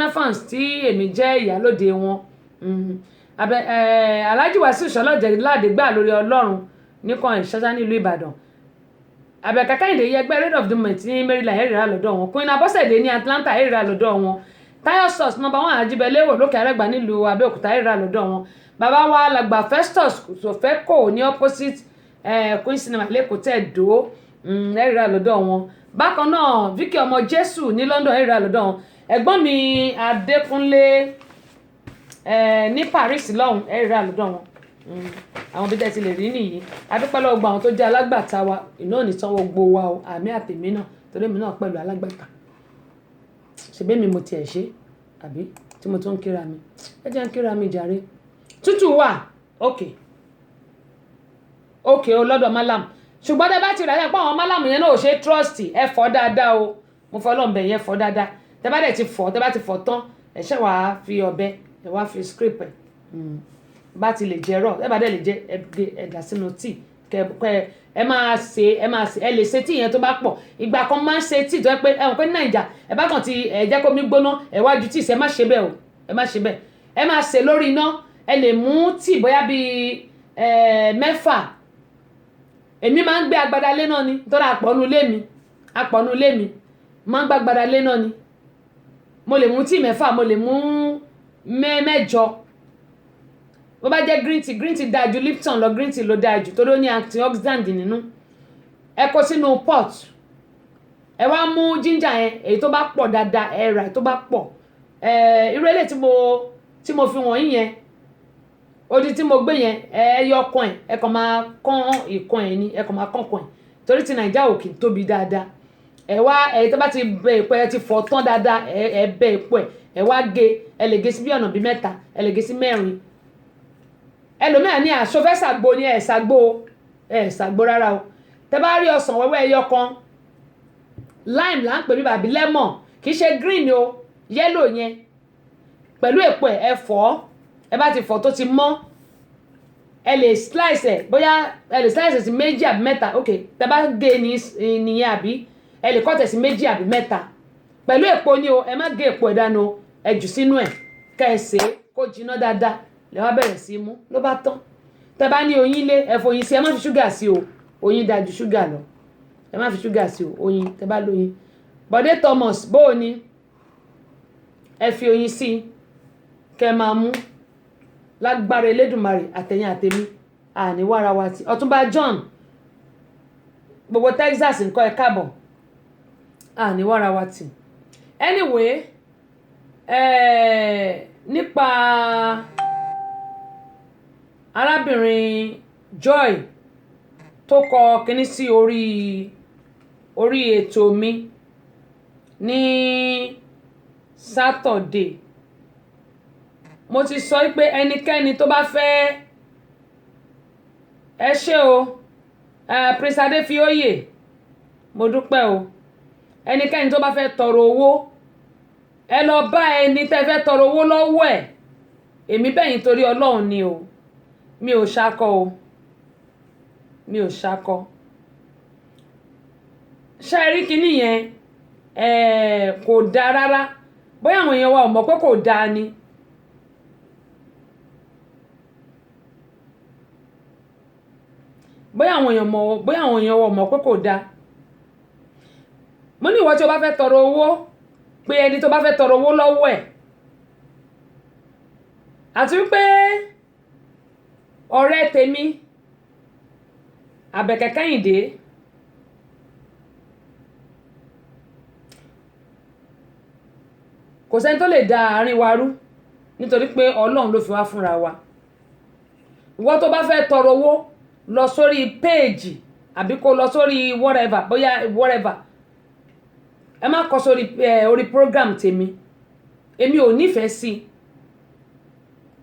fans tí èmi jẹ́ ìyálóde wọn Alhaji Wasiu Ṣọlọ́jẹ̀ Ládégbà lórí Ọlọ́run nìkan ìṣáṣá nílùú Ìbàdàn. Àbẹ̀kẹ́ Kẹ́hìndé yẹgbẹ́ Red of the Moment ní Maryland ẹ̀rìrà lọ́dọ̀ wọn. Queen Abọ́sẹ̀dé ní Atlanta ẹ̀rìrà lọ́dọ̀ wọn. Tayo Sos number 1 Àjíbẹ̀lẹ́wò lókè Àrẹ́gbà nílùú Abẹ́òkúta ẹ̀rìrà lọ́dọ̀ wọn. Bàbá wa alàgbà Festus Sofeko ní opposite Queen Cinema lẹ́kọ̀ọ́ Tẹ̀dó ẹ̀rìrà lọ́dọ̀ wọn. Bákan náà Vicky ọmọ Jésù ní London ẹ̀rìrà lọ́dọ̀ wọn. Ẹ̀gbọ́n mi Adékúnlé ní Paris lọ́hùn ẹ̀rìrà lọ́dọ̀ wọn. Àwọn bí tẹ́tí lè rí nìyí. Adúpẹ́ lọ́wọ́ gbogbo àwọn tó jẹ́ alágbàtà wa iná ò ní sanwó gbowó wa o àmì àtèmi náà torí èmi náà pẹ̀lú alágbàtà. Ṣèbí mi mo tiẹ̀ ṣe àbí tí mo tún ń kíra mi ẹ jẹ́ ń kíra mi jàre. Tútù wà òkè o lọ́dọ̀ Malam ṣùgbọ́n tẹ́ bá ti rà yẹn pé àwọn Malam yẹn náà ò ṣe trust ẹ fọ́ dáadáa o mo fọ́ lọ́nbẹ̀ yẹn fọ́ dáadáa tẹ́ bá ti fọ́ tán ẹ ṣe wàá fi ọ̀bẹ ẹ wá fi scrape ẹ bá ti lè jẹ rọ ẹ bá dẹ̀ lè jẹ ẹ̀dà sínú tíì kẹ ẹ máa ṣe ẹ lè ṣe tíì yẹn tó bá pọ̀ ìgbà kan máa ń ṣe tíì tó yẹ pé ẹ̀wọ̀n pé ní Nàìjà ẹ bá kàn ti jẹ́ kó mi gbóná ẹ wá ju tíì sí ẹ má ṣe bẹ́ẹ̀ o ẹ má ṣe bẹ́ẹ̀ ẹ máa ṣe lórí iná ẹ lè mú tíì bóyá bíi 6 èmi máa ń gbé agbada lé náà ni nítorí àpọ̀nù ilé mi máa ń gbé agbada lé náà ni mo lè mú tíì 6 mo lè mú 8 bó bá jẹ́ green tea dáa ju Lipton lọ green tea ló dáa jù torí ó ní antioxidant nínú ẹ kó sínú pot ẹ wá mú ginger yẹn èyí tó bá pọ̀ dáadáa ẹ rà tó bá pọ̀ irú eléyìí tí mo fi wọ̀nyí yẹn odi tí mo gbé yẹn ẹ yọ ọkàn ẹ kàn máa kán ìkan ẹ ní ẹ kàn máa kán kan ẹ torí ti Nàìjíríà ò kì í tóbi dáadáa ẹ wá tó bá ti bẹ èpo ẹ ti fọ̀ tán dáadáa ẹ bẹ èpo ẹ wá gé ẹ lè gé sí bí ọ̀nà bí 3 ẹ lè gé sí 4 ẹlòmíràn ní àṣọfẹ́ ṣàgbo ní ṣàgbo rárá o tẹ bá rí ọsàn wẹ́wẹ́ ẹyọ kan lime là ń pè ní bàbí lemon kì í ṣe green o yellow yẹn pẹ̀lú èpo ẹ fọ̀ ẹ bá ti fọ̀ tó ti mọ́ ẹ lè slice ẹ bóyá ẹ lè slice sí 2 àbí 3 ok tẹ bá gé nìyẹn àbí ẹ lè cut sí 2 àbí 3 pẹ̀lú èpo ni o ẹ má gé èpo ẹ dànù ẹ jù sínú ẹ kẹ́ ẹ sè é kó jiná dáadáa lẹ wá bẹ̀rẹ̀ sí mú ló bá tán tẹ bá ní oyin lé ẹ fòyin sí ẹ má fi ṣúgà sí o oyin dájú ṣúgà lọ ẹ má fi ṣúgà sí o oyin tẹ bá lóyin Bọ̀dé Thomas bó o ní ẹ fi oyin sí kẹ máa mú lágbára Elédùmarè àtẹ̀yìn àtẹ̀mí àní wàrà wa tí Ọ̀túnba John gbogbo Texas nǹkan ẹ káàbọ̀ àní wàrà wa tí anyway nípa arábìnrin Joy tó kọ kíní sí orí ètò mi ní Saturday mo ti sọ pé ẹnikẹ́ni tó bá fẹ́ ẹ ṣé o Prince Adéfioyè mo dúpẹ́ o ẹnikẹ́ni tó bá fẹ́ tọrọ owó ẹ lọ bá ẹni tẹ́ fẹ́ tọrọ owó lọ́wọ́ ẹ̀ èmi bẹ̀yìn torí Ọlọ́run ni o mi ò ṣakọ ṣe rí kíní yẹn kò dáa rárá bóyá àwọn èèyàn wa ò mọ̀ pé kò dáa ni bóyá àwọn èèyàn wa ò mọ̀ pé kò dáa mo ní ìwọ tí o bá fẹ́ tọrọ owó pé ẹni tó bá fẹ́ tọrọ owó lọ́wọ́ ẹ̀ àti wípé ọ̀rẹ́ tèmi Àbẹ̀kẹ́ Kẹ́hìndé kò sẹ́ni tó lè da àárín wa rú nítorí pé Ọlọ́run ló fi wá fúnra wa ìwọ tó bá fẹ́ tọrọ owó lọ sórí péèjì àbí kó lọ sórí whatever ẹ má kọ sórí orí program tèmi èmi ò nífẹ̀ẹ́ sí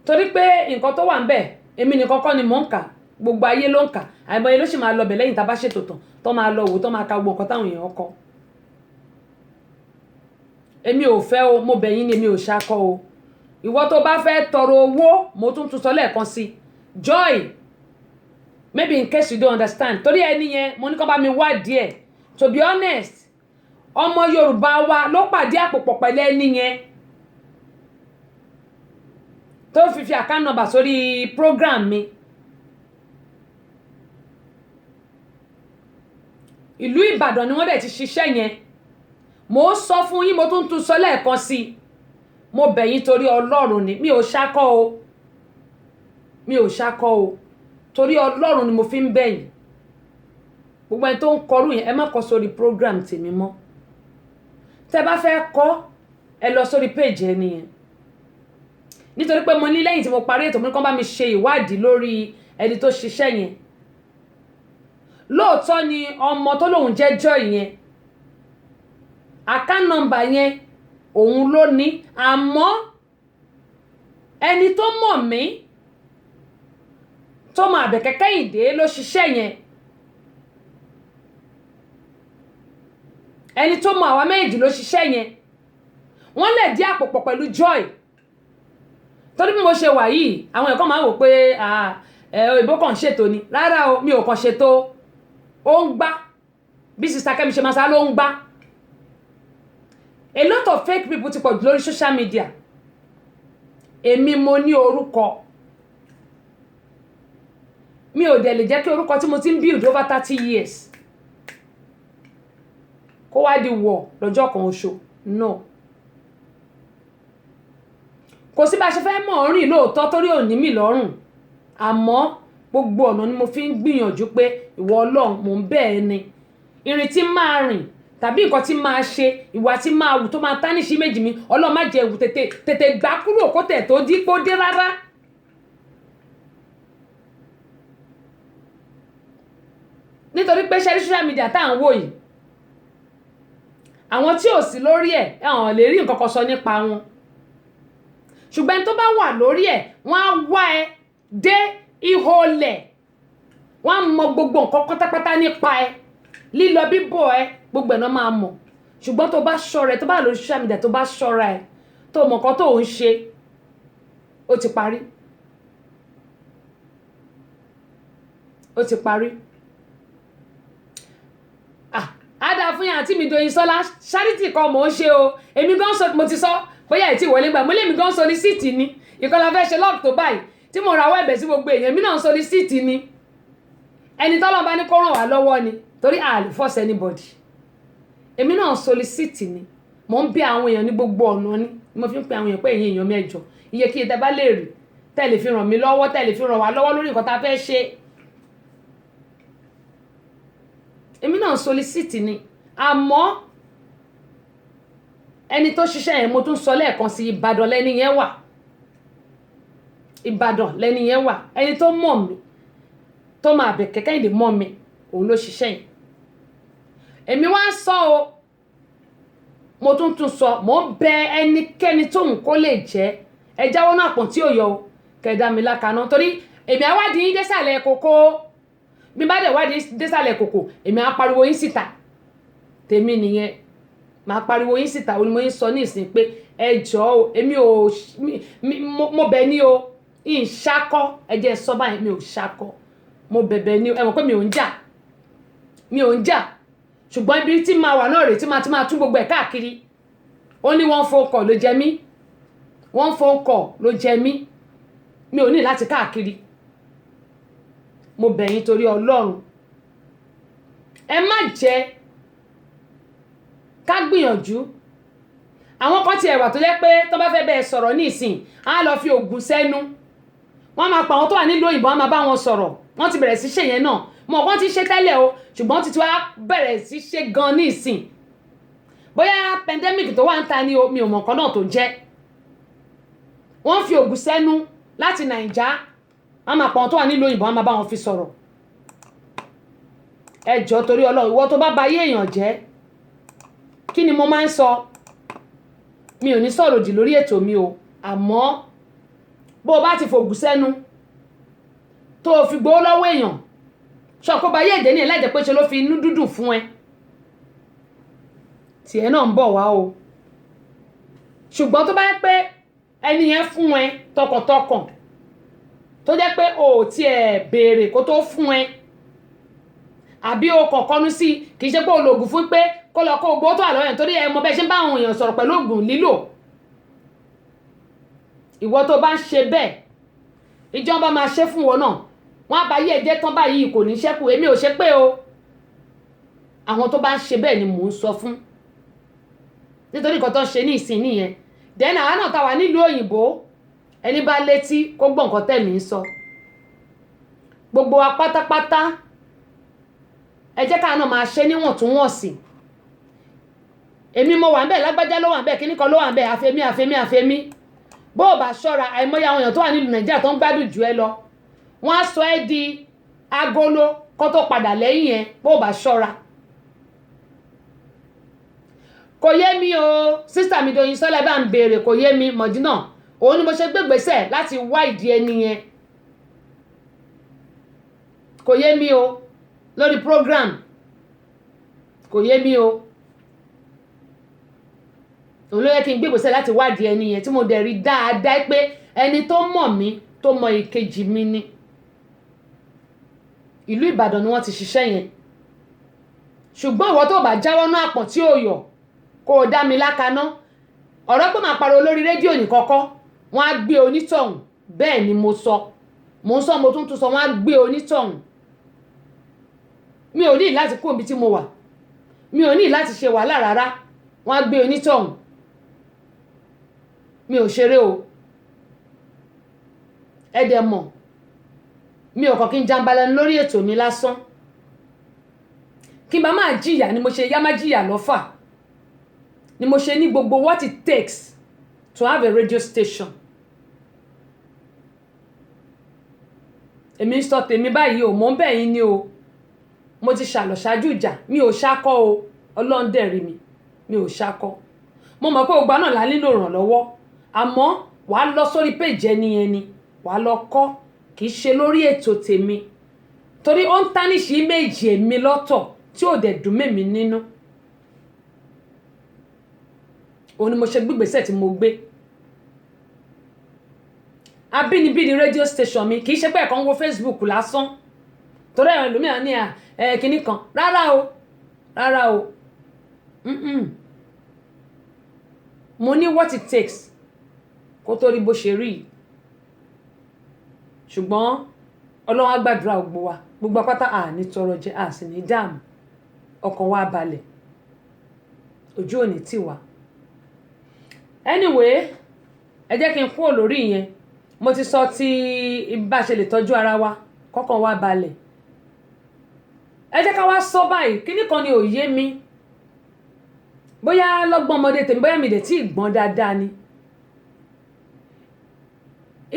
torí pé nǹkan tó wà ń bẹ̀ èmi nìkan kọ́ ni mò ń kà gbogbo ayé ló ń kà àìmọye ló sì máa lọ bẹ̀ lẹ́yìn tá a bá ṣètò tán tó máa lọ wò tó máa ka gbogbo nǹkan táwọn èèyàn kọ èmi ò fẹ́ o mo bẹ̀ yín ni èmi ò ṣakọ o ìwọ tó bá fẹ́ tọrọ owó mo tún sọ lẹ́ẹ̀kan sí Joy maybe in case you don't understand torí ẹni yẹn mo ní kó bá mi wádìí ẹ̀ to be honest ọmọ Yorùbá wa ló pàdé àpòpọ̀ pẹ̀lú ẹni yẹn tó fi account number sórí program mi. Ìlú Ìbàdàn ni wọ́n dẹ̀ ti ṣiṣẹ́ yẹn. Mo sọ fún yín, mo tún sọ lẹ́ẹ̀kan sí. Mo bẹ̀ yín torí Ọlọ́run ni, mi ò ṣákọ́ o. Mi ò ṣákọ́ o. Torí Ọlọ́run ni mo fi ń bẹ̀ yín. Gbogbo ẹni tó ń kọrú yẹn, ẹ má kọ sórí program tèmi mọ́. Tẹ́ bá fẹ́ kọ, ẹ lọ sórí page ẹni yẹn. Nítorí pé mo ní lẹ́yìn tí mo parí ètò mo ní kàn bá mi ṣe ìwádìí lórí ẹni tó ṣiṣẹ́ yẹn. Lóòótọ́ ni ọmọ tó lóun jẹ́ Joy yẹn. Account number yẹn òun ló ní, àmọ́ ẹni tó mọ̀ mí tó mọ Àbẹ̀kẹ́ Kẹ́hìndé ló ṣiṣẹ́ yẹn. Ẹni tó mọ àwa méjì ló ṣiṣẹ́ yẹn. Wọ́n lè dí àpò pọ̀ pẹ̀lú Joy. Torí bí mo ṣe wà yìí, àwọn ẹ̀kọ́ máa ń wò pé ìbò kan ṣètò ni. Rárá o, mi ò kàn ṣètò. Ó ń gbá. Bí Sister Kẹ́mi ṣe máa sá ló ń gbá. A lot of fake people ti pọ̀ jù lórí social media. Èmi mo ní orúkọ. Mi ò dẹ̀ lè jẹ́ kí orúkọ tí mo ti ń build over 30 years kó wá di wọ̀ lọ́jọ́ kan oṣù. No. Kò sí bá ṣe fẹ́ mọ̀ rìn lóòótọ́ torí ò ní mi lọ́rùn. Àmọ́ gbogbo ọ̀nà ni mo fi ń gbìyànjú pé ìwọ Ọlọ́run mò ń bẹ̀ ẹ́ ni. Ìrìn tí máa rìn tàbí nǹkan tí máa ṣe, ìwà tí máa wù tó máa tánìṣí méjì mi, Ọlọ́run má jẹ́ wù tètè gbà kúrò kó tẹ̀ tó dípò dé rárá. Nítorí pé ṣe social media tá à ń wò yìí, àwọn tí ò sí lórí ẹ̀ àwọn lè rí nǹkan kan sọ nípa wọn. Ṣùgbọ́n tó bá wà lórí ẹ̀, wọ́n á wá ẹ dé ihò lẹ̀. Wọ́n á mọ gbogbo nǹkan pátápátá nípa ẹ. Lílọ bíbọ̀ ẹ, gbogbo ẹ̀ náà máa mọ̀. Ṣùgbọ́n tó bá ṣọ́ra ẹ, tó bá lórí social media tó bá ṣọ́ra ẹ, tó mọ̀ nǹkan tó ń ṣe, ó ti parí. Ó ti parí. Ada fún yàn àti mi Doyinsola, charity kan mò ń ṣe o. Èmi gan sọ, mo ti sọ bóyá ẹ ti wọlé gbà. Mo lè mi gan solicit ni. Ìkọlà fẹ́ ṣe lọ́ọ̀kì tó báyìí. Tí mo rawọ́ ẹ̀bẹ̀ sí gbogbo èèyàn, mi náà solicit ni. Ẹni tọ́lọ́run bá ní kó ràn wá lọ́wọ́ ni. Torí a lè force anybody. Èmi náà solicit ni. Mo ń bẹ̀ àwọn èèyàn ní gbogbo ọ̀nà ni. Mo fi ń pe àwọn èèyàn pé ẹ̀yin èèyàn mẹ́jọ. Iye kí tẹ́ bá lè rí. Tẹ́ lè fi ràn mí lọ́wọ́, tẹ́ lè fi ràn wá lọ́wọ́ lórí nǹkan tá fẹ́ ṣe. Èmi náà solicit ni. Àmọ́ ẹni tó ṣiṣẹ́ yẹn mo tún sọ lẹ́ẹ̀kan sí, Ìbàdàn lẹ́ni yẹn wà. Ìbàdàn lẹ́ni yẹn wà. Ẹni tó mọ̀ mí, tó máa Àbẹ̀kẹ́ Kẹ́hìndé mọ̀ mí, òun ló ṣiṣẹ́ yẹn. Èmi wá sọ o, mo tún sọ, mo ń bẹ ẹnikẹ́ni tóun kó lè jẹ́. Ẹ jáwọ́ náà pọ̀n tí ò yọ o, kẹ̀dá mi lákaná. Torí èmi àwádìí yín désàlẹ̀ kòkó. Bí bá dẹ̀ wádìí désàlẹ̀ kòkó, èmi á pariwo yín síta. Tèmi nìyẹn. Màá pariwo yín síta, ó ní mo yín sọ ní ìsìn pé ẹ jọ̀ọ́ o, èmi ò mo bẹ̀ ní o. Ìn ṣákọ́, ẹ jẹ́ sọ báyìí, mi ò ṣákọ́. Mo bẹ̀bẹ̀ ní o, ẹ mọ̀ pé mi ò ń jà. Mi ò ń jà. Ṣùgbọ́n ibi tí máa wà náà rèé tí máa tún gbogbo ẹ̀ káàkiri. Ó ní one phone call ló jẹ mí. One phone call ló jẹ mí. Mi ò ní láti káàkiri. Mo bẹ̀ yín torí Ọlọ́run. Ẹ má jẹ́ ká gbìyànjú. Àwọn kan ti ẹ̀wà tó jẹ́ pé tó bá fẹ́ bẹ́ẹ̀ sọ̀rọ̀ ní ìsìn, á lọ fi ògùn sẹ́nu. Wọ́n máa pa àwọn tó wà nílùú òyìnbó, wọ́n máa bá wọn sọ̀rọ̀. Wọ́n ti bẹ̀rẹ̀ sí ṣe yẹn náà. Mọ̀ wọ́n ti ṣe tẹ́lẹ̀ o, ṣùgbọ́n ti wá bẹ̀rẹ̀ sí ṣe gan ní ìsìn. Bóyá pandemic tó wà ń ta ni o, mi ò mọ̀ nǹkan náà tó jẹ́. Wọ́n fi ògùn sẹ́nu láti Nàìjà. Wọ́n máa pa àwọn tó wà nílùú òyìnbó, wọ́n máa bá wọn fi sọ̀rọ̀. Ẹ jọ̀ọ́ torí Ọlọ́run, ìwọ tó bá ba ayé èèyàn jẹ́, kí ni mo máa ń sọ? Mi ò ní sọ̀rọ̀ òdì lórí ètò mi o. Àmọ́ bó o bá ti fògùn sẹ́nu tó o fi gbowó lọ́wọ́ èèyàn, ṣọ̀kọ́ ba ayé èdè ní ẹlẹ́jẹ̀ pé ṣe ló fi inú dúdùn fún ẹ. Tiẹ̀ náà ń bọ̀ wá o. Ṣùgbọ́n tó bá yẹ pé ẹni yẹn fún ẹ tọkàntọkàn, tó jẹ́ pé o ò tiẹ̀ béèrè kó tó fún ẹ, àbí o kọ̀ọ̀kanú sí, kì í ṣe pé o lògùn fún pé kó lọ kó gbó tó àlọ́ yẹn, torí ẹ mọ bẹ́ẹ̀ ṣe ń bá àwọn èèyàn sọ̀rọ̀ pẹ̀lú ògùn lílò. ìwọ tó bá ń ṣe bẹ́ẹ̀ ìjọba máa ṣe fún wọn náà wọ́n á bá yí ẹ̀jẹ̀ tán báyìí kò ní ṣẹ́kù èmi ò ṣe pé o àwọn tó bá ń ṣe bẹ́ẹ̀ ni mò ń sọ fún nítorí nǹkan tó ń ṣe ní ìsìn nìyẹn then àwa náà táwa nílùú òyìnbó ẹni bá létí kó gbọ́ nǹkan tẹ̀mí ń sọ gbogbo wa pátápátá ẹ jẹ́ káà náà máa ṣe níwọ̀ntúnwọ̀nsì èmi mo wà ń bẹ̀ lágbájá ló wà ń bẹ̀ kíní kan ló wà ń bẹ̀ àfẹ́mí bó o bá ṣọ́ra àìmọye àwọn èèyàn tó wà nílùú nàìjíríà tó ń gbádùn jù ẹ lọ wọ́n á sọ ẹ́ di agolo kó tó padà lẹ́yìn ẹ bó o bá ṣọ́ra kò yé mi o sísítà mi Doyin Sọ́lá bá ń béèrè kò yé mi Mọ̀dínà òun ni mo ṣe gbégbèsè láti wá ìdí ẹni yẹn kò yé mi o lórí program kò yé mi o òun ló yẹ kí n gbégbèsè láti wádìí ẹni yẹn tí mo dẹ̀ rí dáadáa pé ẹni tó mọ̀ mí tó mọ ìkejì mi ni ìlú Ìbàdàn ni wọ́n ti ṣiṣẹ́ yẹn ṣùgbọ́n ìwọ tó bá jáwọ́ náà àpọ̀n tí ò yọ̀ kó o dá mi lákaná ọ̀rọ̀ pé màá pariwo lórí rédíò ní kọ́kọ́ wọ́n á gbé onítọ̀hún bẹ́ẹ̀ ni mo sọ mo ń sọ mo tún sọ wọ́n á gbé onítọ̀hún mi ò ní láti kó ibi tí mo wà mi ò ní láti ṣe wàhálà rárá wọ́n á gbé onítọ̀hún mi ò ṣeré o ẹ dẹ̀ mọ̀ mi ò kàn kí n jambalẹ̀ lórí ètò mi lásán kí n bá máa jìyà ni mo ṣe yá má jìyà lọ́fà ni mo ṣe ní gbogbo what it takes to have a radio station èmi ń sọ tèmi báyìí o mò ń bẹ̀ yín ni o mo ti ṣàlọ̀ ṣáájú ìjà mi ò ṣákọ́ o Ọlọ́run dẹ̀ rí mi ò ṣákọ́ mo mọ̀ pé ògbà náà la nílò ìrànlọ́wọ́ àmọ́ wàá lọ sórí péjì ẹni wàá lọ kọ́ kì í ṣe lórí ètò tèmi torí ó ń tánìṣì méjì èmi lọ́tọ̀ tí ò dẹ̀ dùn mẹ́mi nínú òun ni mo ṣe gbígbésẹ̀ tí mo gbé Abínibí ni radio station mi kì í ṣe pé ẹ̀kan wo Facebook lásán torí ẹ̀rọ ìlúmíà ní kinní kan rárá o mo ní what it takes kó tó rí bó ṣe rí ṣùgbọ́n Ọlọ́run á gbàdúrà gbogbo apáta ní tọrọ jẹ sì ní dààmú ọkàn wa balẹ̀ ojú ò ní tì wá anyway ẹ jẹ́ kí n kúrò lórí ìyẹn mo ti sọ ti bá ṣe lè tọ́jú ara wa kọ́kàn wa balẹ̀ ẹ jẹ́ ká wá sọ báyìí kíní kan ni ò yé mi bóyá lọ́gbọ́n ọmọdé tèmi bóyá mi dẹ̀ tí gbọ́n dáadáa ni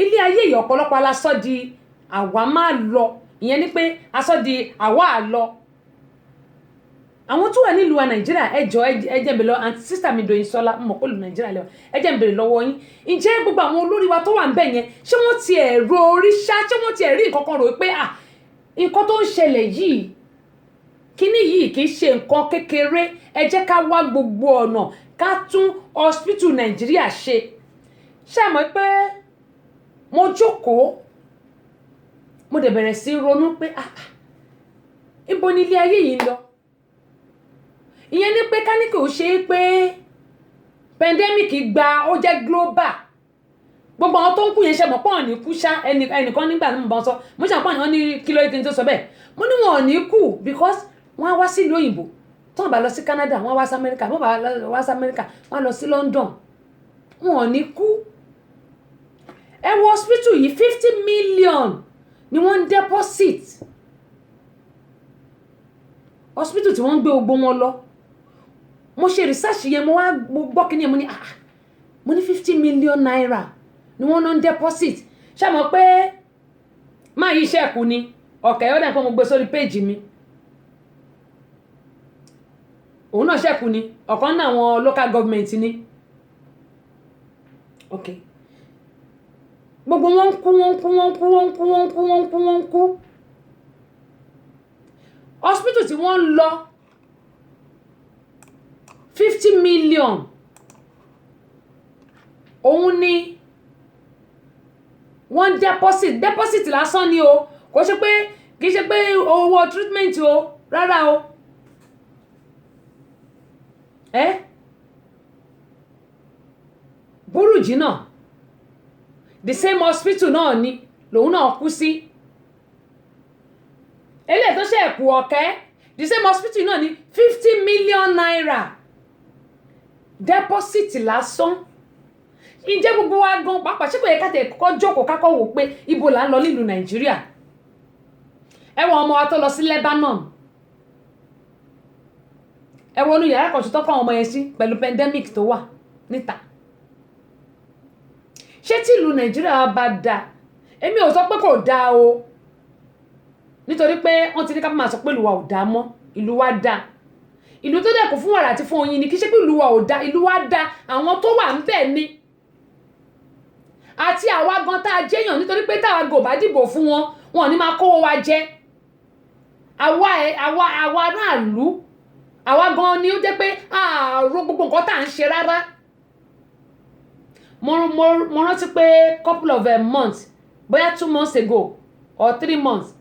ilé ayé yìí ọ̀pọ̀lọpọ̀ alasọ́ di àwa máa lọ ìyẹn ni pé asọ́ di àwa àlọ àwọn tó wà nílùú wa Nàìjíríà ẹjọ́ ẹjẹ́ mi lọ àti sísà mi Doyin Sọ́lá mọ̀ pé lù Nàìjíríà lẹ́wọ̀ ẹjẹ́ mi bèrè lọ́wọ́ yín ǹjẹ́ gbogbo àwọn olórí wa tó wà ń bẹ̀ yẹn ṣé wọ́n ti ẹ̀rọ orí ṣá ṣé wọ́n ti ẹ̀rí nǹkan kan rò pé nǹkan tó ń ṣẹlẹ̀ yìí kíní yìí kì í ṣe nǹkan kékeré ẹ jẹ́ ká wá gbogbo ọ̀nà ká tún hospital Nàìjíríà ṣe mọ̀ pé mo jókòó mo dẹ̀ bẹ̀rẹ̀ sí ronú pé ibo ni ilé ayé yìí ń lọ ìyẹn ní pé káníkì ò ṣe é pé pandemic gba ó jẹ́ global gbogbo àwọn tó ń kú yẹn ṣe mọ̀ pọ́n ní kú ṣá ẹnìkan nígbà tí mo bá ń sọ mo ṣe àpọ́n ní wọ́n ní kíló kí n tó sọ bẹ́ẹ̀ mo ní wọn ò ní kú because wọ́n á wá sílùú òyìnbó tí wọ́n bá lọ sí Canada wọ́n á wá sí America wọ́n bá wá sí America wọ́n á lọ sí London wọn ò ní kú ẹ wo hospital yìí 50 million ni wọ́n ń deposit hospital tí wọ́n ń gbé gbogbo wọn lọ mo ṣe research yẹn mo gbọ́ kí ni mo ní 50 million naira ni wọ́n ń deposit ṣé mọ̀ pé máa yí iṣẹ́ ẹ̀kú ni ọ̀kẹ́ ọ̀dà nǹkan mo gbé sórí péjì mi òun náà ṣẹ̀kú ni ọ̀kan náà àwọn local government ni okay gbogbo wọn kú hospital tí wọ́n ń lọ 50 million òun ni wọ́n deposit lásán ni o kò ṣe pé kì í ṣe pé owó treatment o rárá o Burújí náà the same hospital náà ni lòun náà kú sí eléyìí tó ṣe ẹ̀kú ọ̀kẹ́ the same hospital náà ni 50 million naira deposit lásán ǹjẹ́ gbogbo wa gan pàápàá ṣé kò yẹ ká tẹ̀ kọ́kọ́ jókòó kákọ́ wò pé ibo là ń lọ nílùú Nàìjíríà ẹ wo ọmọ wa tó lọ sí Lebanon ẹ wo inú yàrá kan tó tọ́kọ̀ ọmọ yẹn sí pẹ̀lú pandemic tó wà níta ṣé tí ìlú Nàìjíríà bá dáa èmi ò sọ pé kò dáa o nítorí pé wọ́n ti ní ká máa sọ pé ìlú wa ò dáa mọ́ ìlú wa dáa ìlú tó dẹ̀ kún fún wàrà àti fún oyin ni kì í ṣe pé ìlú wa ò dáa ìlú wa dáa àwọn tó wà ń bẹ̀ ni àti àwa gan tá a jẹ́yàn nítorí pé táwa gò bá dìbò fún wọn wọn ní máa kówó wa jẹ àwa aráàlú àwa gan ni ó jẹ́ pé àárò gbogbo nǹkan tá à ń ṣe rárá mo rántí pé couple of months bóyá 2 months ago or 3 months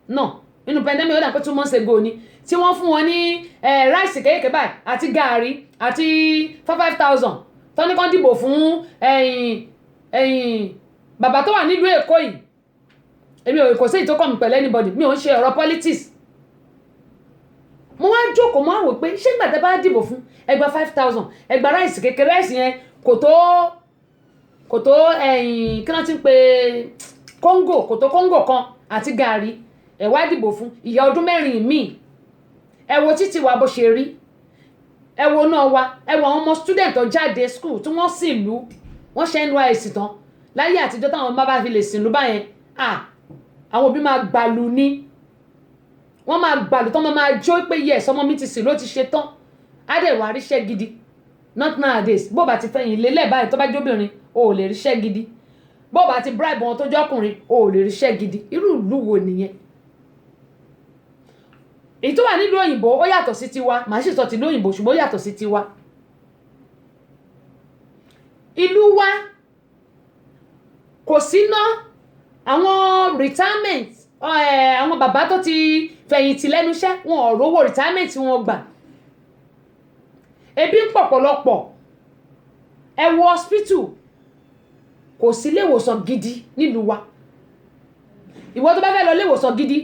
no inú pandemic ó dà pé 2 months ago ni tí wọ́n fún wọn ní ráìsì kéékèèké báyìí àti gààrí àti 5,000 tó ní kán dìbò fún bàbá tó wà nílùú Èkó yìí èmi ò kò sí ìtókọ̀ mi pẹ̀lú anybody mi ò ń ṣe ọ̀rọ̀ politics mo wá jókòó mo wá wò pé ṣé ìgbà tẹ́ bá dìbò fún ẹ gba 5,000 ẹ gba ráìsì kékeré ráìsì yẹn kò tó kí wọ́n ti ń pe kóńgò kan àti gààrí ẹ wá dìbò fún ìyá ọdún mẹ́rin míì ẹ wo títí wa bó ṣe rí ẹ wo náà wa ẹ wo àwọn ọmọ student tó jáde school tí wọ́n sì lú wọ́n ṣe NYSC tán láyé àtijọ́ táwọn ọmọ bá fi lè sìn lú báyẹn àwọn òbí máa gbàlù ní wọ́n máa gbàlù tán máa jó pé yes ọmọ mi ti sìn ló ti ṣe tán á dẹ̀ wá ríṣẹ́ gidi not nowadays bó bá ti fẹ̀yìn lélẹ̀ báyìí tó bá jóbìnrin o ò lè ríṣẹ́ gidi bó bá ti bribe wọn tó jọ́kùnrin o ò lè ríṣẹ́ gidi irú ìlú wo nìyẹn èyí tó wà nílùú òyìnbó ó yàtọ̀ sí tiwa màá sì sọ ti ìlú òyìnbó ṣùgbọ́n ó yàtọ̀ sí tiwa ìlú wa kò sí ná àwọn retirement àwọn bàbá tó ti fẹ̀yìntì lẹ́nu iṣẹ́ wọn ò rówó retirement wọn gbà ebi ń pọ̀pọ̀lọpọ̀ ẹ wo hospital kò sí iléèwòsàn gidi nílùú wa ìwọ tó bá fẹ́ lọ iléèwòsàn gidi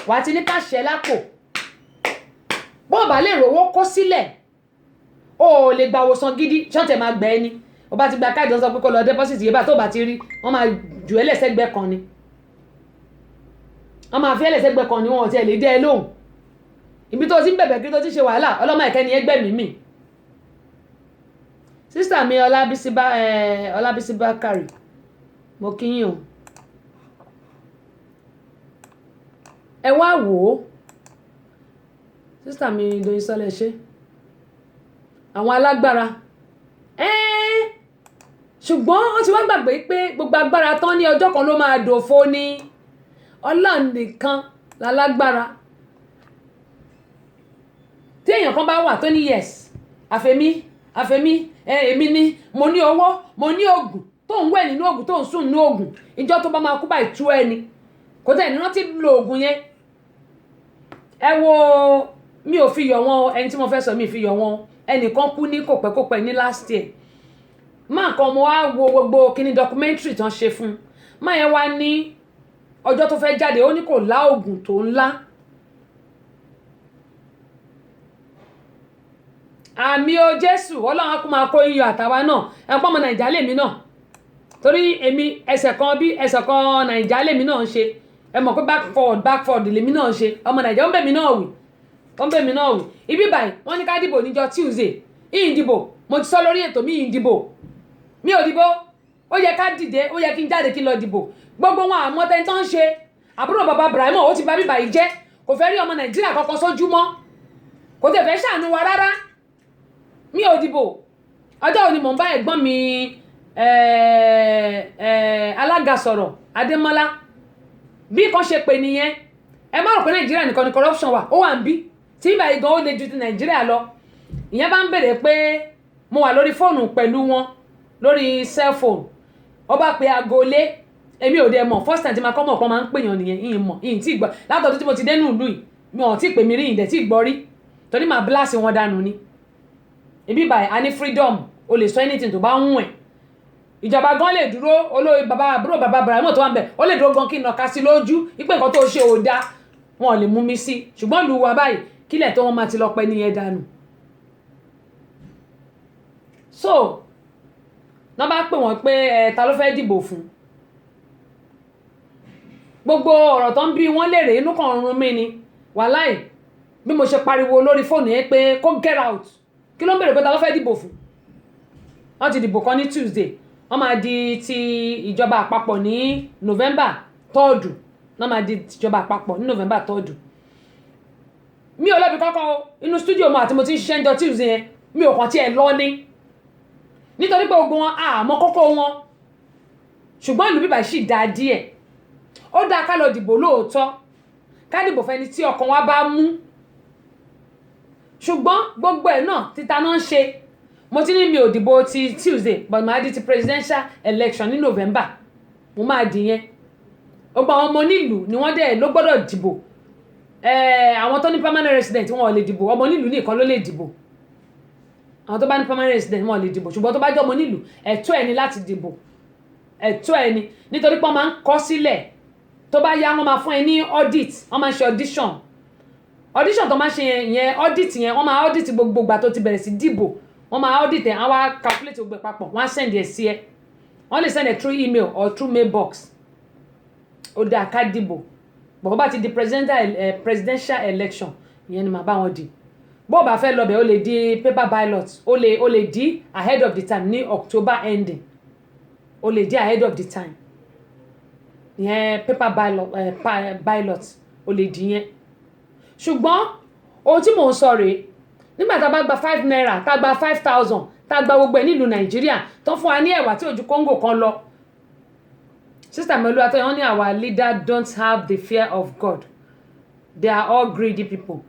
wàá ti ní káṣẹ lápò bó bá lè rówó kó sílẹ̀ o lè gba ìwòsàn gidi ṣọ́ọ̀tẹ̀ máa gbẹ́ ni o bá ti gba káàdì wọn sọ pé kó lọ deposit yìí bá tó bá ti rí wọ́n máa jù ẹ́ lẹ́sẹ̀gbẹ́ kan ni wọ́n máa fi ẹ́ lẹ́sẹ̀gbẹ́ kan ni wọn ò tiẹ̀ lè dẹ́ ẹ lóhùn ibi tó ti ń bẹ̀bẹ̀ kí tó ti ṣe wàhálà ọlọ́mọ ẹ̀kẹ́ni ẹgbẹ́ mi sísà mi Ọlábísí Bákàrè mo kí yín o ẹ wá wò ó sísà mi Doyin Sọ́lẹ̀ ṣe àwọn alágbára ṣùgbọ́n wọ́n ti wá gbàgbé pé gbogbo agbára tán ní ọjọ́ kan ló máa dòfo ní Ọlọ́run nìkan lálágbára tí èèyàn kan bá wà tó ní yes àfẹ́mí èmi ni mo ní owó mo ní oògùn tó ń wẹ̀ nínú oògùn tó ń sùn nínú oògùn ìjọ tó bá máa kú báyìí tú ẹni kò tẹ̀ ní rántí lo oògùn yẹn ẹ wo mi ò fi yọ̀ wọ́n ẹni tí mo fẹ́ sọ mi fi yọ̀ wọ́n ẹnìkan kú ní kòpẹ́kòpẹ́ ní last year máa kan mo wá wo gbogbo kíní documentary tán ṣe fún máa yẹn wá ní ọjọ́ tó fẹ́ jáde ó ní kò lá oògùn tó ńlá àmì o Jésù Ọlọ́run kó máa kó iyọ̀ àtàwa náà ẹ̀pọ̀ ọmọ Nàìjíríà lèmi náà torí èmi ẹsẹ̀ kan Nàìjíríà lèmi náà ń ṣe ẹ mọ̀ pé back forward lèmi náà ń ṣe ọmọ Nàìjíríà ń bẹ̀ mí náà wì ibi báyìí wọ́n ní ká dìbò níjọ́ Tuesday ìyìn dìbò mo ti sọ lórí ètò mi ìyìn dìbò mi ò dìbò ó yẹ ká dìde ó yẹ kí n jáde kí n lọ dìbò gbogbo wọn àmọ́ tẹ́ tó ń ṣe àbúrò bàbá Ibrahim ó ti bá bíbà yìí jẹ́ kò fẹ́ rí ọmọ Nàìjíríà kankan sójúmọ́ kò tẹ̀ fẹ́ ṣàánú wa rárá mi ò dìbò ọjọ́ òní mò ń bá ẹ̀gbọ́n mi alága sọ̀rọ̀ Adémọ́lá bí kan ṣe pè nìyẹn ẹ má rò pé Nàìjíríà nìkan ni corruption wà ó wà ń bí tí ìgbà yìí gan ó le ju ti Nàìjíríà lọ ìyẹn bá ń bèrè pé mo wà lórí fóònù pẹ̀lú wọn lórí cell phone ó bá pe aago lé èmi ò dé mọ̀ first time tí ma kọ́ mọ̀ pọ́n máa ń pèèyàn nìyẹn ìyìn mọ̀ ìyìn tí gbọ́ látọ̀dún tí mo ti dé nù ìlú yìí mi ò tí pè mí rí ìyìn dẹ̀ tí gbọ́ rí torí màá blast wọn dànù ni ibi báyìí a ní freedom o lè sọ anything tó bá ń wùn ẹ̀ ìjọba gan lè dúró olórí bàbá àbúrò bàbá Abrahamu tó wà ń bẹ̀ ó lè dúró gan kí n nàka sí lójú wípé nǹkan tó ṣe ò dáa wọn lè mú mi sí ṣùgbọ́n ìlú wa báyìí kílẹ̀ tó wọ́n máa ti lọ pẹ́ níyẹn dànù. so wọ́n bá pè wọ́n pé ta ló fẹ́ dìbò fún gbogbo ọ̀rọ̀ tó ń bí wọ́n léèrè inú kan rún mi ni wàláì bí mo ṣe pariwo lórí fóònù yẹn pé kó get out kí ló ń bèrè pé ta ló fẹ́ dìbò fún wọ́n ti dìbò kan ní Tuesday wọ́n máa di ti ìjọba àpapọ̀ ní November 3rd wọ́n máa di ìjọba àpapọ̀ ní November 3rd mi ò lọ́bi kọ́kọ́ inú studio mo àti mo ti ń ṣiṣẹ́ ń jọ Tuesday yẹn mi ò kàn tiẹ̀ lọ ní nítorí pé gbogbo wọn àmọ́ kókó wọn ṣùgbọ́n ìlú bíbá sì dáa díẹ̀ ó dáa ká lọ dìbò lóòótọ́ ká dìbò fẹ́ni tí ọkàn wa bá mú ṣùgbọ́n gbogbo ẹ̀ náà títa náà ń ṣe mo ti ní mi ò dìbò ti Tuesday but màá di ti presidential election ní November mo máa dì yẹn gbogbo àwọn ọmọ onílùú ni wọ́n dẹ̀ ló gbọ́dọ̀ dìbò àwọn tó ní permanent resident wọn ò lè dìbò ọmọ onílùú nìkan ló lè dìbò àwọn tó bá ní permanent resident wọn ò lè dìbò ṣùgbọ́n tó bá jẹ́ ọmọ onílùú ẹ̀tọ́ ẹni láti dìbò ẹ̀tọ́ ẹni nítorí pé wọ́n máa ń kọ sílẹ̀ tó bá yá wọ́n máa fún ẹ ní audit wọ́n máa ń ṣe audition tó máa ṣe yẹn audit yẹn wọ́n máa audit gbogbo ìgbà tó ti bẹ̀rẹ̀ sí dìbò wọ́n máa audit ẹ̀ wọ́n wá calculate gbogbo ẹ̀ papọ̀ wọ́n á send ẹ̀ sí ẹ wọ́n lè send ẹ̀ through email or through mailbox ó dáa ká dìbò bó bá ti di presidential election ìyẹn ni màá bá wọn dì bó bá fẹ́ lọ́bẹ̀ ó lè di paper ballot ó lè di ahead of the time ní October ending ó lè di ahead of the time ìyẹn paper ballot ó lè di yẹn ṣùgbọ́n ohun tí mò ń sọ rèé nígbà tá a bá gba 5 naira tá a gba 5,000 tá a gba gbogbo ẹ̀ nílùú Nàìjíríà tó fún wa ní ẹ̀wà tí ojú Congo kan lọ sister mi Olúwatóyìn wọ́n ní our leader don't have the fear of God they are all greedy people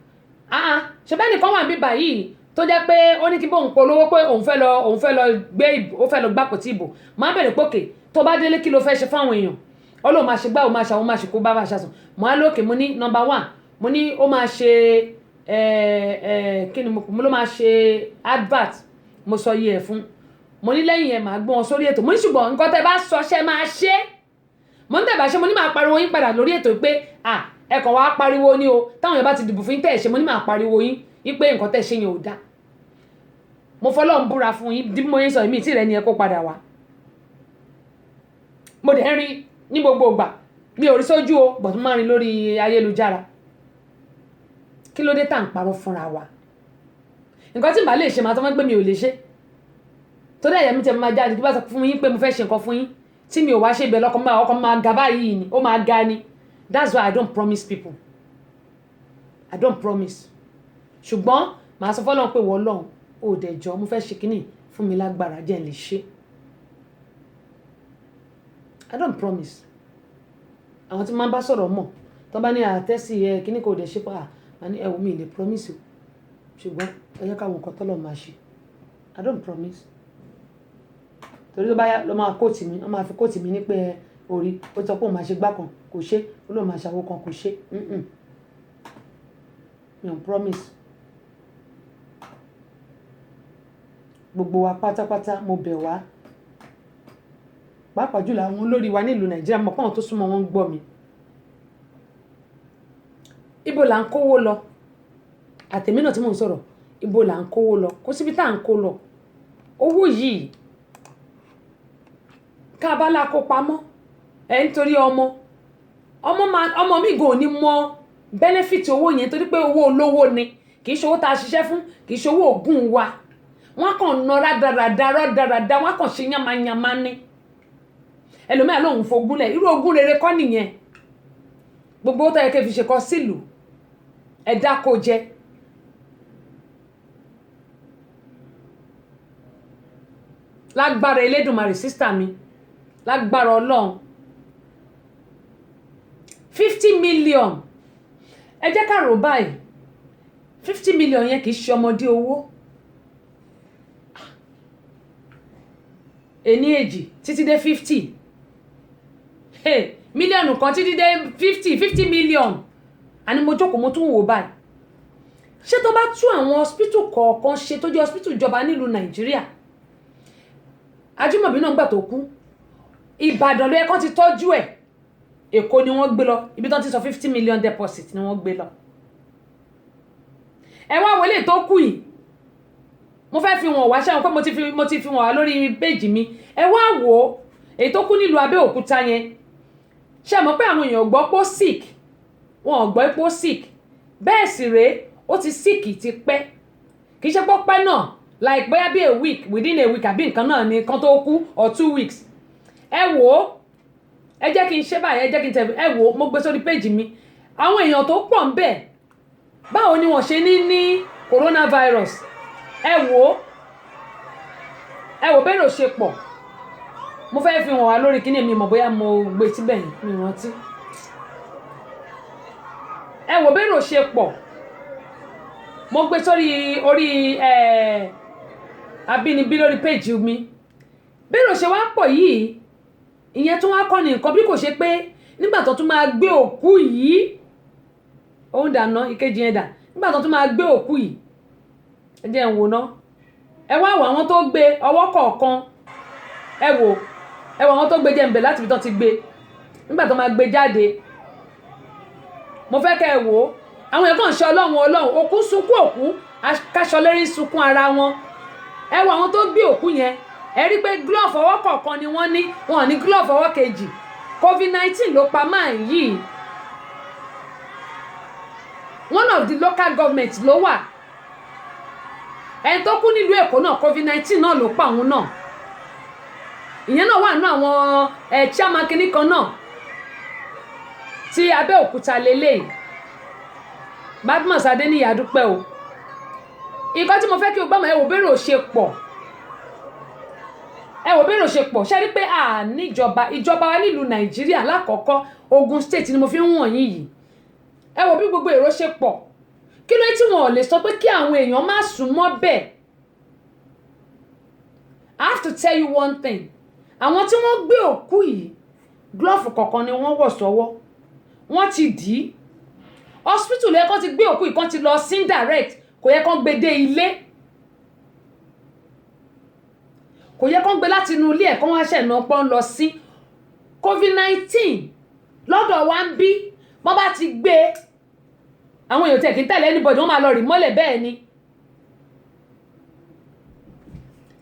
ṣe bẹ́ẹ̀ nìkan wà níbí báyìí tó jẹ́ pé ó ní kí bóun polówó pé òun fẹ́ lọ gbé ìbò ó fẹ́ lọ gbàpò tí ìbò máa bẹ̀rẹ̀ pókè tó bá délé kí ló fẹ́ ṣe fáwọn èèyàn ó lóun máa ṣe gbá òun máa ṣàwọn máa ṣe kó bá bá ṣàṣùn mo á lókè mo ní number 1 mo ní ó máa ṣe kí ni mo ló máa ṣe advert mo sọ yìí ẹ̀ fún mo ní lẹ́yìn ẹ̀ máa gbọ́n wọn sórí ètò mo ní ṣùgbọ́n nǹkan tẹ́ bá sọ ṣe máa ṣe mo ń tẹ̀ bá ṣe mo ní máa pariwo yín padà lórí ètò pé ẹ kàn wá pariwo ní o táwọn èèyàn bá ti dìbò fún yín tẹ̀ ṣe mo ní máa pariwo yín pé nǹkan tẹ̀ ṣe yẹn ò dáa mo fọlọ́run búra fún yín bí mo yín sọ èmi tí rẹ ni ẹ kó padà wá mo dẹ̀ ń rí ní gbogbo ìgbà mi ò rí sójú o but mo máa ń rí lórí ayélujára kí ló dé tá à ń parọ́ fúnra wa nǹkan tí n bá lè ṣe máa tọ́ mọ́ pé mi ò lè ṣe tó dẹ̀ yẹ mi tẹ́ máa jáde tó bá sọ fún yín pé mo fẹ́ ṣe nǹkan fún yín tí mi ò wá ṣe ibẹ̀ ọkọ̀ máa ga báyìí ni ó máa ga ni that's why I don't promise people I don't promise ṣùgbọ́n màá sọ fọ́lọ́run pé wọ́n lọ́hùn ó dẹ̀ jọ mo fẹ́ ṣe kínní fún mi lágbára jẹ́ n lè ṣe I don't promise àwọn tí máa bá sọ̀rọ̀ mọ̀ tó bá ní àtẹ́sí kínní kò dẹ̀ ṣe pa àní ẹ̀wù mi lè promise o ṣùgbọ́n ẹ jẹ́ káwọn nǹkan tọ́lọ̀ máa ṣe I don't promise torí tó bá yá ló máa kóòtì mi wọ́n máa fi kóòtì mi ní pé orí ó sọ pé òun máa ṣe gbá kan kò ṣe ó lóun máa ṣàwó kan kò ṣe mi ò promise gbogbo wa pátápátá mo bẹ̀ wá pàápàá jùlọ àwọn olórí wa nílùú Nàìjíríà mọ̀ pọ́n tó súnmọ́ wọn ń gbọ́ mi ibo là ń kówó lọ àtẹ̀mí náà tí mò ń sọ̀rọ̀ ibo là ń kówó lọ kó síbi tá à ń kó lọ owó yìí ká bá la kó pamọ́ nítorí ọmọ mi gò ní mọ benefit owó yẹn torí pé owó olówó ni kì í ṣe owó tá a ṣiṣẹ́ fún kì í ṣe owó ògùn wa wọ́n kàn ná rádaràdà wọ́n kàn ṣe yamayama ní ẹlòmíà lòun fogúnlẹ̀ irú ogún rere kọ́ nìyẹn gbogbo ó tẹ́yẹ kẹ́ fi ṣe kọ́ sílùú ẹ̀dá kò jẹ lágbára Elédùmarè sísítà mi lágbára Ọlọ́run 50 million ẹ jẹ́ ká rò báyìí 50 million yẹn kì í ṣe ọmọdé owó ení èjì títí dé 50 mílíọ̀nù kan títí dé 50 million àní mo jókòó mo tún wò báyìí ṣé tó bá tú àwọn hospital kọ̀ọ̀kan ṣe tó jẹ́ hospital ìjọba nílùú Nàìjíríà Ajímọ̀bí náà gbà tó kú Ìbàdàn ló yẹ kán ti tọ́jú ẹ̀ Èkó ni wọ́n gbé lọ ibi tán ti sọ 50 million deposit ni wọ́n gbé lọ ẹ wá wọlé tó kù yìí mo fẹ́ fi wọ̀n wá ṣáà pé mo ti fi wọ̀n wá lórí péjì mi ẹ wá wò ó èyí tó kú nílùú Abẹ́òkúta yẹn ṣé mọ̀ pé àwọn èèyàn gbọ́ pé ó sick wọn ò gbọ́ pé ó sick bẹ́ẹ̀ sì rèé ó ti sick ti pẹ́ kì í ṣe pé ó pẹ́ náà like bóyá bí a week within a week àbí nǹkan náà ni kan tó kú or 2 weeks ẹ wò ó ẹ jẹ́ kí n ṣe báyìí ẹ jẹ́ kí n tẹ̀ ẹ wò ó mo gbé sórí péjì mi àwọn èèyàn tó pọ̀ ń bẹ̀ báwo ni wọ́n ṣe ní coronavirus ẹ wò bẹ́ẹ̀ ló ṣe pọ̀ mo fẹ́ fi hàn wá lórí kíní mi mọ̀ bóyá mo gbé síbẹ̀ yìí mi rántí ẹ wò bẹ́ẹ̀ ló ṣe pọ̀ mo gbé sórí orí Abínibí lórí péjì mi bẹ́ẹ̀ ló ṣe wá pọ̀ yìí ìyẹn tún wá kọ́ ní nǹkan bí kò ṣe pé nígbà tó tún máa gbé òkú yìí òun dànà ìkejì yẹn dà nígbà tó tún máa gbé òkú yìí ẹ jẹ́ ń wò ná ẹ wá wò àwọn tó gbé ọwọ́ kọ̀ọ̀kan ẹ wò àwọn tó gbé jẹ́ǹbẹ̀ láti ibi tó ti gbé nígbà tó máa gbé jáde mo fẹ́ kẹ́ ẹ wò àwọn èèyàn kàn ṣe ọlọ́run òkú sunkún òkú káṣọ lérí sunkún ara wọn ẹ wò àwọn tó gbé òkú yẹn ẹ rí pé glove ọwọ́ kọ̀ọ̀kan ni wọ́n ní wọn ní glove ọwọ́ kejì COVID-19 ló pa máa yìí one of the local government ló wà ẹni tó kú nílùú Èkó náà COVID-19 náà ló pa òun náà ìyẹn náà wà nínú àwọn chairman kìíní kan náà ti Abẹ́òkúta lélẹ́yìí Badmus Adéníyì adúpẹ́ o nǹkan tí mo fẹ́ kí o gbọ́ mọ̀ ẹ wò bẹ́rẹ̀ ò ṣe pọ̀ ṣe rí pé ìjọba wa nílùú Nàìjíríà lákọ̀ọ́kọ́ Ogun State ni mo fi ń wọ̀n yìí ẹ wò bí gbogbo èrò ṣe pọ̀ kí ló tí wọn ò lè sọ pé kí àwọn èèyàn má sún mọ́ bẹ́ẹ̀ I have to tell you one thing àwọn tí wọ́n gbé òkú yìí glove kọ̀ọ̀kan ni wọ́n wọ̀ sọ́wọ́ wọ́n ti dì í hospital yẹ kán ti gbé òkú yìí kán ti lọ sin direct kò yẹ kán gbé dé ilé kò yẹ kán gbé láti inú ilé ẹ̀ kán wá ṣẹ̀ náà pọ́n lọ sí COVID-19 lọ́dọ̀ wa ń bí wọ́n bá ti gbé àwọn èèyàn tẹ̀ kí n tẹ̀lé anybody wọ́n máa lọ rì mọ́lẹ̀ bẹ́ẹ̀ ni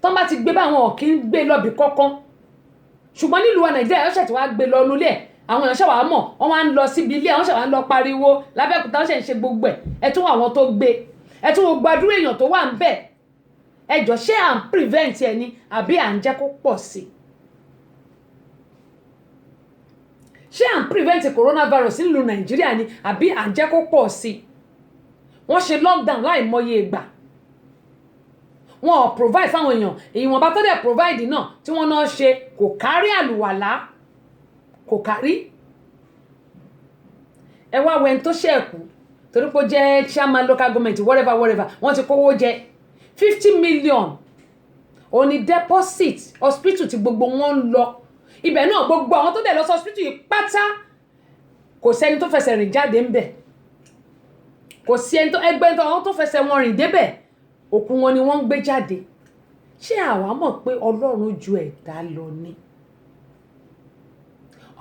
tọ́n bá ti gbé báwọn ò kí ń gbé lọ́bì kọ́kán ṣùgbọ́n nílùú wa Nàìjíríà ọ̀ṣẹ̀ tí wàá gbé lọ nulẹ̀ àwọn èèyàn ṣàwà mọ̀ wọ́n wá ń lọ síbi ilé àwọn ṣàwà ń lọ pariwo lábẹ́òkúta wọ́n ṣẹ̀ ń ṣe gbogbo ẹ̀ tún àwọn tó gbé ẹ̀ tún gbàdúrà èèyàn tó wà ń bẹ̀ ẹjọ́ ṣé à ń prevent ẹ ni àbí à ń jẹ́ kó pọ̀ sí ṣé à ń prevent coronavirus nílùú Nàìjíríà ni àbí à ń jẹ́ kó pọ̀ sí wọ́n ṣe lockdown láì mọye ìgbà wọn ò provide fáwọn èèyàn èyí wọn bá tó dẹ̀ provide náà tí wọ́n náà ṣe kò kárí àlùwàlá kò kárí ẹ wá wẹ́n tó ṣẹ̀kú torí pé ó jẹ́ chairman local government whatever wọ́n ti kówó jẹ 50 million òní deposit hospital tí gbogbo wọn ń lọ ibẹ̀ náà gbogbo àwọn tó dẹ̀ lọ sí hospital yìí pátá kò sẹ́ni tó fẹsẹ̀ rìn jáde ń bẹ̀ kò sí ẹni tó ẹgbẹ́ àwọn tó fẹsẹ̀ wọn rìn débẹ̀ òkú wọn ni wọ́n ń gbé jáde ṣé àwa mọ̀ pé Ọlọ́run ju ẹ̀dá lọ ni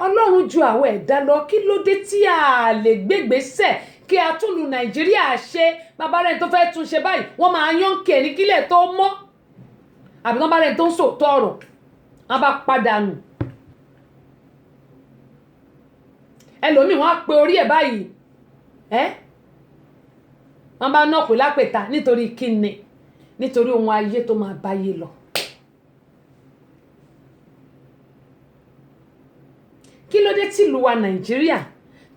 Ọlọ́run ju àwọn ẹ̀dá lọ kí ló dé tí a lè gbégbésẹ̀ kí a tún lu Nàìjíríà ṣe bàbá rẹ̀ tó fẹ́ tún ṣe báyìí wọ́n máa yán kí ẹni kílẹ̀ tó mọ́ àbí wọ́n bá rẹ̀ tó ń sòótọ́ ọ̀rọ̀ wọ́n bá padà nù ẹlòmíì wọ́n á pe orí ẹ̀ báyìí wọ́n bá náà pè lápèta nítorí kíni nítorí ohun ayé tó máa báyé lọ kí ló dé tìlú wa Nàìjíríà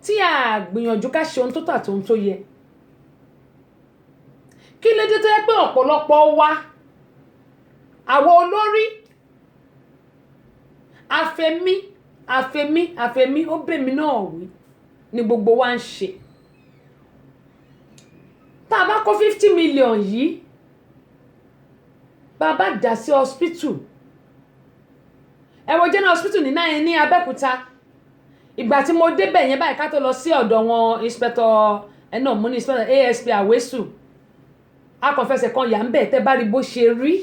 tí a gbìyànjú ká ṣe ohun tó tọ́ àti ohun tó yẹ kí ló dé tó yẹ pé ọ̀pọ̀lọpọ̀ wa àwọn olórí àfẹ̀mí ó bèmí náà wí ni gbogbo wa ń ṣe tá a bá kó 50 million yìí bàbá dà sí hospital ẹ wo general hospital ní Abẹ́òkúta ìgbà tí mo débẹ̀ yẹn báyìí ká tó lọ sí ọ̀dọ̀ wọn inspector mo ní inspector ASP Awesu akọ̀fẹsẹ̀ kan yà ń bẹ̀ tẹ́ bá rí bó ṣe rí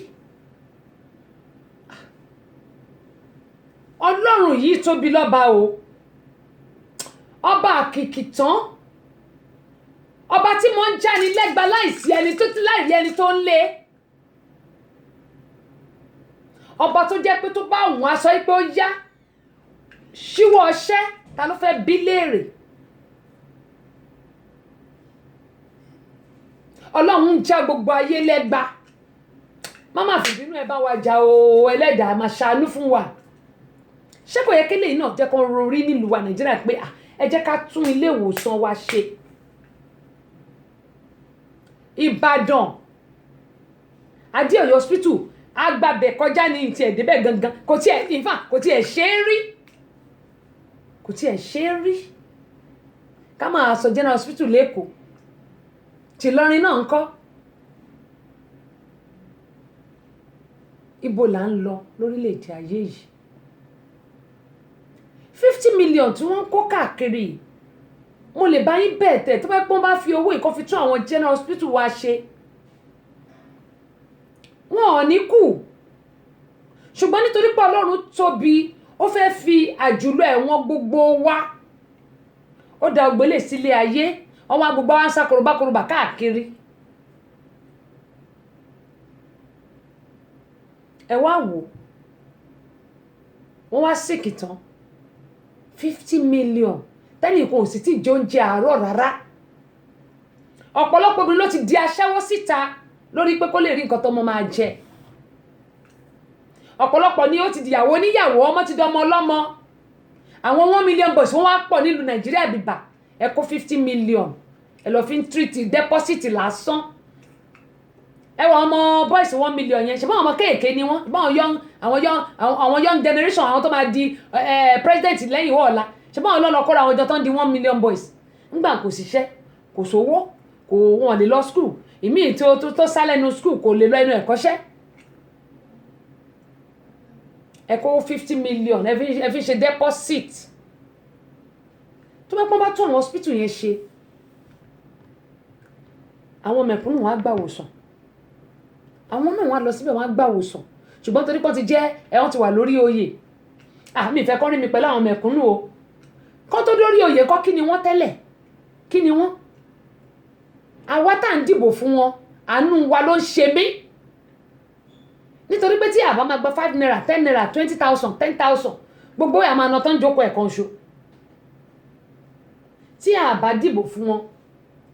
Ọlọ́run yìí tóbi lọ́ba o, ọba àkìkìtàn, ọba tí mo ń jáni lẹ́gba láìsí ẹni tó ti láìrí ẹni tó ń lé, ọba tó jẹ́ pé tó bá òun aṣọ pé ó yá ṣíwọ́ ọṣẹ́, ta ló fẹ́ bí léèrè? Ọlọ́run ń já gbogbo ayé lẹ́gba. Má má fi bínú ẹ bá wa jà o, ẹlẹ́dàá máa ṣàánú fún wa. Ṣé kò yẹ kí lèyìn náà jẹ́ kó rorí nílùú wa Nàìjíríà pé ẹ jẹ́ ká tún ilé ìwòsàn wa ṣe? Ìbàdàn Adéọ̀yọ́ hospital agbábẹ̀ kọjá ní ti ẹ̀ débẹ̀ gangan, kò tiẹ̀ in fact kò tiẹ̀ ṣe é rí, kò tiẹ̀ ṣe é rí. Ká máa sọ general hospital lẹ́kọ̀ọ́, ti Ìlọrin náà ń kọ́. Ibo là ń lọ lórílẹ̀‐èdè ayé yìí? 50 million tí wọ́n ń kó káàkiri, mo lè bá yín bẹ́ẹ̀ tẹ̀ tó bá pọ́n bá fi owó ìkọ́ fi tún àwọn general hospital wa ṣe, wọn ò ní kù. Ṣùgbọ́n nítorí pé Ọlọ́run tóbi, ó fẹ́ fi àjùlọ ẹ̀wọ̀n gbogbo wa, ó dá ògbélé sílé ayé, ọwọ́ gbogbo wa ń sá korobá káàkiri. Ẹ wá wò, wọ́n wá síkì tán 50 million tẹ́lẹ̀ kò sì tí jẹ oúnjẹ àárọ̀ rárá. Ọ̀pọ̀lọpọ̀ obìnrin ló ti di aṣẹ́wó síta lórí pé kó lè rí nǹkan tó mọ́ máa jẹ. Ọ̀pọ̀lọpọ̀ ni ó ti dìyàwó níyàwó, ọmọ ti dọmọ ọlọ́mọ. Àwọn 1 million boys wọ́n wá pọ̀ nílùú Nàìjíríà bíbà, ẹ kó 50 million ẹ lọ fi ń treat deposit lásán. Ẹ wọ ọmọ boys 1 million yẹn, ṣe bá ọmọ kéèké ni wọ́n, bá àwọn young generation, àwọn tó máa di president lẹ́yìn wọ́ọ̀la, ṣe bá wọn lọ́lọ́ kọ́ra àwọn ọjọ́ tó ń di 1 million boys. Ńgbà kò síṣẹ́, kò sówó, kò wọ́n lè lọ school, ìmí tó sálẹ́nu school kò lè lọ inú ẹ̀kọ́ṣẹ́. Ẹ kó 50 million ẹ fi ṣe deposit. Tó bá pọ́n bá tún àwọn hospital yẹn ṣe, àwọn mẹ̀kúnnù wọn á gbà wòsàn, àwọn náà wọ́n á lọ síbẹ̀ wọ́n á gbà wòsàn. Ṣùgbọ́n torí pé wọ́n ti jẹ́ ẹ̀wọ̀n ti wà lórí oyè, mi ìfẹ́ kọ́ rí mi pẹ̀lú àwọn mẹ̀kúnnù o. Kọ́ tó dórí oyè kọ́ kí ni wọ́n tẹ́lẹ̀? Kí ni wọ́n? Àwa tá à ń dìbò fún wọn, àánú wa ló ń ṣe mí. Nítorí pé tí àbá máa gba 5 naira 10 naira 20,000 10,000 gbogbo ẹ̀ máa ná tán jókòó ẹ̀kan ṣo. Tí àbá dìbò fún wọn,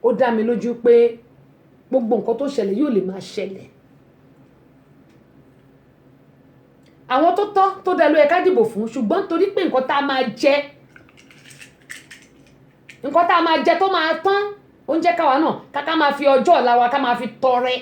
ó dá mi lójú pé gbogbo nǹkan tó ṣẹlẹ̀ yóò lè máa ṣẹlẹ̀. Àwọn tó tọ́ tó dá ló yẹ ká dìbò fún, ṣùgbọ́n torí pé nǹkan tá a máa jẹ tó máa tán, ó ń jẹ́ káwa náà ká máa fi ọjọ́ ọ̀la wa ká máa fi tọrẹ.